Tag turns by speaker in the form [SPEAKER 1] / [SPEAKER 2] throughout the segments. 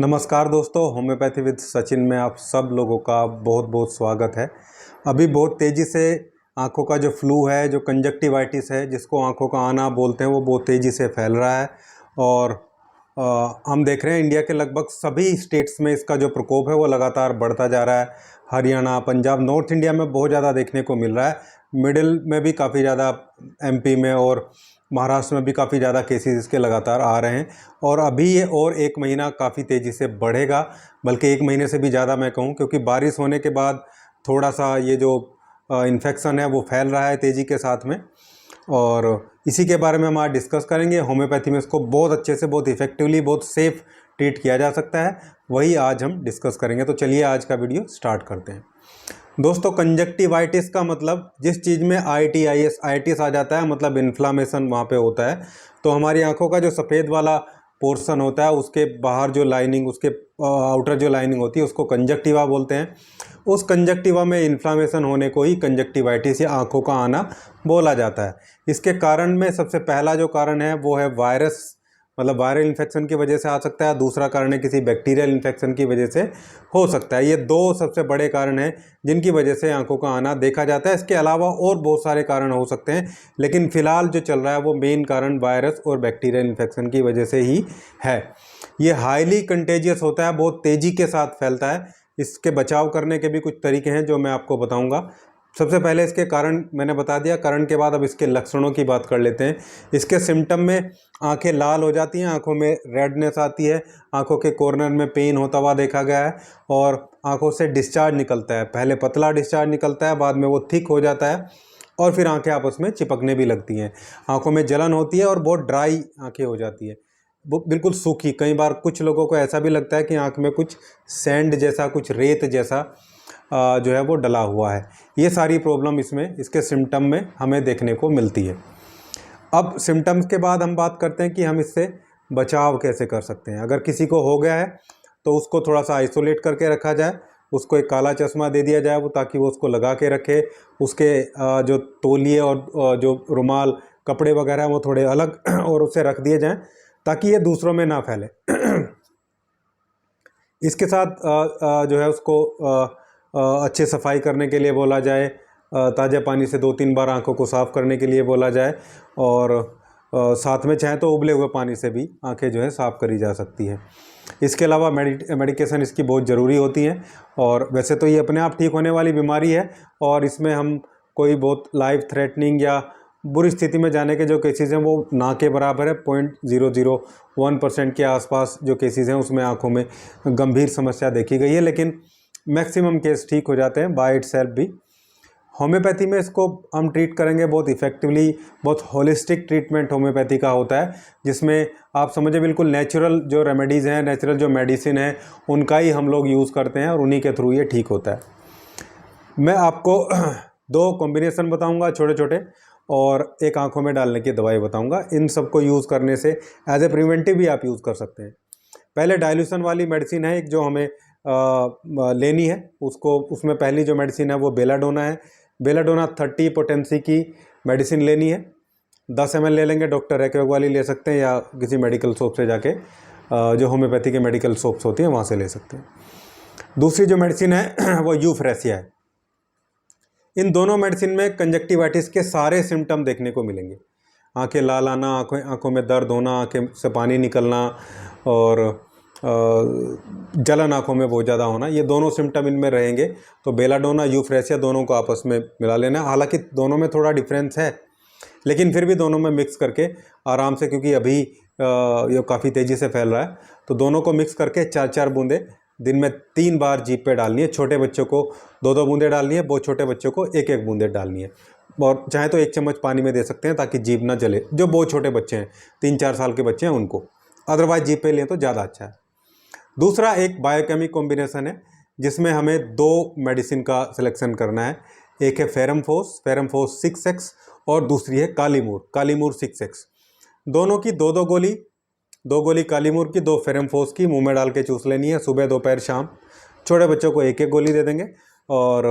[SPEAKER 1] नमस्कार दोस्तों, homeopathy with Sachin में आप सब लोगों का बहुत बहुत स्वागत है। अभी बहुत तेज़ी से आँखों का जो फ्लू है, जो कंजक्टिवाइटिस है, जिसको आँखों का आना बोलते हैं, वो बहुत तेज़ी से फैल रहा है। और हम देख रहे हैं इंडिया के लगभग सभी स्टेट्स में इसका जो प्रकोप है वो लगातार बढ़ता जा रहा है। हरियाणा, पंजाब, नॉर्थ इंडिया में बहुत ज़्यादा देखने को मिल रहा है। मिडिल में भी काफ़ी ज़्यादा, एमपी में और महाराष्ट्र में भी काफ़ी ज़्यादा केसेस इसके लगातार आ रहे हैं। और अभी ये और एक महीना काफ़ी तेज़ी से बढ़ेगा, बल्कि एक महीने से भी ज़्यादा मैं कहूँ, क्योंकि बारिश होने के बाद थोड़ा सा ये जो इन्फेक्शन है वो फैल रहा है तेज़ी के साथ में। और इसी के बारे में हम आज डिस्कस करेंगे। होम्योपैथी में इसको बहुत अच्छे से, बहुत इफ़ेक्टिवली, बहुत सेफ़ ट्रीट किया जा सकता है, वही आज हम डिस्कस करेंगे। तो चलिए आज का वीडियो स्टार्ट करते हैं। दोस्तों, कंजक्टिवाइटिस का मतलब जिस चीज़ में आइटिस आ जाता है, मतलब इन्फ्लामेशन वहाँ पे होता है। तो हमारी आंखों का जो सफ़ेद वाला पोर्शन होता है, उसके बाहर जो लाइनिंग, उसके आउटर जो लाइनिंग होती है, उसको कंजक्टिवा बोलते हैं। उस कंजक्टिवा में इन्फ्लामेशन होने को ही कंजक्टिवाइटिस या आंखों का आना बोला जाता है। इसके कारण में सबसे पहला जो कारण है वो है वायरस, मतलब वायरल इन्फेक्शन की वजह से आ सकता है। दूसरा कारण है किसी बैक्टीरियल इन्फेक्शन की वजह से हो सकता है। ये दो सबसे बड़े कारण हैं जिनकी वजह से आंखों का आना देखा जाता है। इसके अलावा और बहुत सारे कारण हो सकते हैं, लेकिन फिलहाल जो चल रहा है वो मेन कारण वायरस और बैक्टीरियल इन्फेक्शन की वजह से ही है। ये हाईली कंटेजियस होता है, बहुत तेज़ी के साथ फैलता है। इसके बचाव करने के भी कुछ तरीके हैं जो मैं आपको बताऊँगा। सबसे पहले इसके कारण मैंने बता दिया, कारण के बाद अब इसके लक्षणों की बात कर लेते हैं। इसके सिम्टम में आंखें लाल हो जाती हैं, आंखों में रेडनेस आती है, आंखों के कॉर्नर में पेन होता हुआ देखा गया है, और आंखों से डिस्चार्ज निकलता है। पहले पतला डिस्चार्ज निकलता है, बाद में वो थिक हो जाता है, और फिर आंखें आपस में चिपकने भी लगती हैं। आंखों में जलन होती है और बहुत ड्राई आंखें हो जाती है, वो बिल्कुल सूखी। कई बार कुछ लोगों को ऐसा भी लगता है कि आंख में कुछ सैंड जैसा, कुछ रेत जैसा जो है वो डला हुआ है। ये सारी प्रॉब्लम इसके सिम्टम में हमें देखने को मिलती है। अब सिम्टम्स के बाद हम बात करते हैं कि हम इससे बचाव कैसे कर सकते हैं। अगर किसी को हो गया है तो उसको थोड़ा सा आइसोलेट करके रखा जाए, उसको एक काला चश्मा दे दिया जाए, वो ताकि वो उसको लगा के रखे। उसके जो तौलिए और जो रुमाल, कपड़े वगैरह वो थोड़े अलग और उसे रख दिए जाएं, ताकि ये दूसरों में ना फैले। इसके साथ जो है उसको अच्छे सफाई करने के लिए बोला जाए, ताज़ा पानी से 2-3 बार आंखों को साफ़ करने के लिए बोला जाए, और साथ में चाहे तो उबले हुए पानी से भी आंखें जो है साफ़ करी जा सकती है। इसके अलावा मेडिकेशन इसकी बहुत ज़रूरी होती है। और वैसे तो ये अपने आप ठीक होने वाली बीमारी है, और इसमें हम कोई बहुत लाइफ थ्रेटनिंग या बुरी स्थिति में जाने के जो केसेस हैं वो ना के बराबर है। 0.001% के आसपास जो केसेस हैं उसमें आंखों में गंभीर समस्या देखी गई है, लेकिन मैक्सिमम केस ठीक हो जाते हैं बाय इटसेल्फ भी। होम्योपैथी में इसको हम ट्रीट करेंगे बहुत इफ़ेक्टिवली। बहुत होलिस्टिक ट्रीटमेंट होम्योपैथी का होता है, जिसमें आप समझे बिल्कुल नेचुरल जो रेमेडीज़ हैं, नेचुरल जो मेडिसिन है, उनका ही हम लोग यूज़ करते हैं, और उन्हीं के थ्रू ये ठीक होता है। मैं आपको 2 कॉम्बिनेशन बताऊंगा छोटे छोटे, और एक आंखों में डालने की दवाई बताऊंगा। इन सबको यूज़ करने से एज ए प्रिवेंटिव भी आप यूज़ कर सकते हैं। पहले डाइल्यूशन वाली मेडिसिन है एक, जो हमें लेनी है। उसमें पहली जो मेडिसिन है वो बेलाडोना है। बेलाडोना 30 पोटेंसी की मेडिसिन लेनी है। 10 ml ले लेंगे, डॉक्टर एक्वेक वाली ले सकते हैं, या किसी मेडिकल शॉप से जाके जो होम्योपैथी के मेडिकल शॉप्स होती हैं वहाँ से ले सकते हैं। दूसरी जो मेडिसिन है वो यूफ्रेसिया है। इन दोनों मेडिसिन में कंजक्टिवाइटिस के सारे सिम्टम देखने को मिलेंगे। आंखें लाल आना, आंखों में दर्द होना, आंखें से पानी निकलना, और जलन आंखों में बहुत ज़्यादा होना, ये दोनों सिम्टम इनमें रहेंगे। तो बेलाडोना, यूफ्रेसिया दोनों को आपस में मिला लेना। हालांकि दोनों में थोड़ा डिफरेंस है, लेकिन फिर भी दोनों में मिक्स करके आराम से, क्योंकि अभी ये काफ़ी तेज़ी से फैल रहा है, तो दोनों को मिक्स करके 4-4 बूंदें दिन में 3 बार जीभ पे डालनी है। छोटे बच्चों को 2-2 बूंदें डालनी है, बहुत छोटे बच्चों को 1-1 बूंदें डालनी है। और चाहे तो 1 चम्मच पानी में दे सकते हैं, ताकि जीभ ना जले। जो बहुत छोटे बच्चे हैं, 3-4 साल के बच्चे हैं, उनको। अदरवाइज जीभ पे लें तो ज़्यादा अच्छा है। दूसरा एक बायोकेमिक कॉम्बिनेशन है, जिसमें हमें 2 मेडिसिन का सिलेक्शन करना है। एक है फेरमफोस 6x, और दूसरी है कालीमूर 6x। दोनों की 2-2 गोली, 2 गोली कालीमूर की, 2 फेरमफोस की मुंह में डाल के चूस लेनी है, सुबह, दोपहर, शाम। छोटे बच्चों को 1-1 गोली दे देंगे। और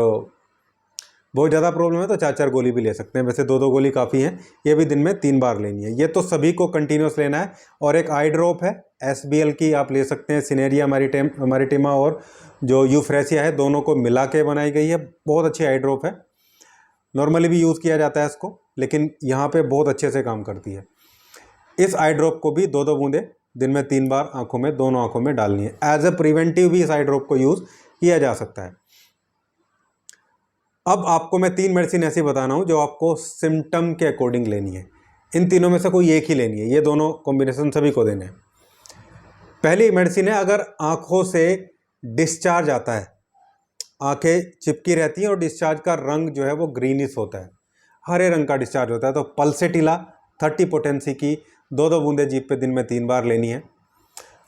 [SPEAKER 1] बहुत ज़्यादा प्रॉब्लम है तो 4-4 गोली भी ले सकते हैं, वैसे 2-2 गोली काफ़ी हैं। ये भी दिन में 3 बार लेनी है। ये तो सभी को कंटिन्यूस लेना है। और एक आई ड्रॉप है SBL की, आप ले सकते हैं। सिनेरिया मैरिटिमा और जो यूफ्रेसिया है, दोनों को मिला के बनाई गई है। बहुत अच्छी आई ड्रॉप है, नॉर्मली भी यूज़ किया जाता है इसको, लेकिन यहाँ पे बहुत अच्छे से काम करती है। इस आई ड्रॉप को भी 2-2 बूंदें दिन में 3 बार आँखों में, दोनों आँखों में डालनी है। एज ए प्रिवेंटिव भी इस आई ड्रॉप को यूज़ किया जा सकता है। अब आपको मैं 3 मेडिसिन ऐसी बताना हूँ जो आपको सिम्टम के अकॉर्डिंग लेनी है। इन तीनों में से कोई एक ही लेनी है, ये दोनों कॉम्बिनेशन सभी को देने हैं। पहली मेडिसिन है, अगर आँखों से डिस्चार्ज आता है, आंखें चिपकी रहती हैं और डिस्चार्ज का रंग जो है वो ग्रीनिश होता है, हरे रंग का डिस्चार्ज होता है, तो पल्सेटिला 30 पोटेंसी की 2-2 बूंदें जीभ पे दिन में 3 बार लेनी है।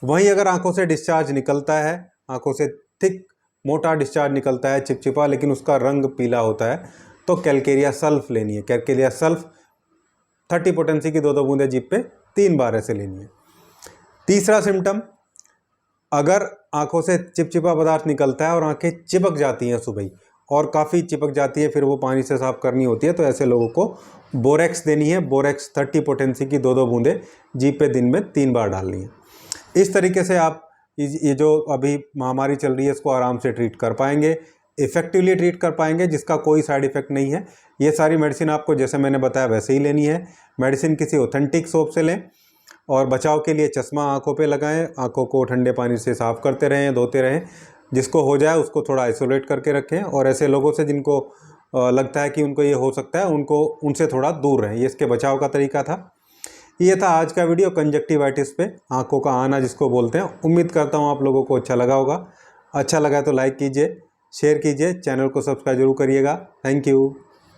[SPEAKER 1] वहीं अगर आंखों से डिस्चार्ज निकलता है, आंखों से थिक मोटा डिस्चार्ज निकलता है, चिपचिपा, लेकिन उसका रंग पीला होता है, तो कैलकेरिया सल्फ लेनी है। कैलकेरिया सल्फ 30 पोटेंसी की 2-2 बूंदें जीभ पे 3 बार ऐसे लेनी है। तीसरा सिम्टम, अगर आंखों से चिपचिपा पदार्थ निकलता है और आंखें चिपक जाती हैं सुबह और काफ़ी चिपक जाती है, फिर वो पानी से साफ करनी होती है, तो ऐसे लोगों को बोरेक्स देनी है। बोरेक्स 30 पोटेंसी की 2-2 बूंदें जीभ पे दिन में 3 बार डालनी है। इस तरीके से आप ये जो अभी महामारी चल रही है इसको आराम से ट्रीट कर पाएंगे, इफ़ेक्टिवली ट्रीट कर पाएंगे, जिसका कोई साइड इफ़ेक्ट नहीं है। ये सारी मेडिसिन आपको जैसे मैंने बताया वैसे ही लेनी है। मेडिसिन किसी ऑथेंटिक सोप से लें और बचाव के लिए चश्मा आंखों पे लगाएं, आंखों को ठंडे पानी से साफ़ करते रहें, धोते रहें। जिसको हो जाए उसको थोड़ा आइसोलेट करके रखें, और ऐसे लोगों से जिनको लगता है कि उनको ये हो सकता है, उनसे थोड़ा दूर रहें। ये इसके बचाव का तरीका था। ये था आज का वीडियो कंजक्टिवाइटिस पे, आंखों का आना जिसको बोलते हैं। उम्मीद करता हूँ आप लोगों को अच्छा लगा होगा। अच्छा लगा तो लाइक कीजिए, शेयर कीजिए, चैनल को सब्सक्राइब जरूर करिएगा। Thank you.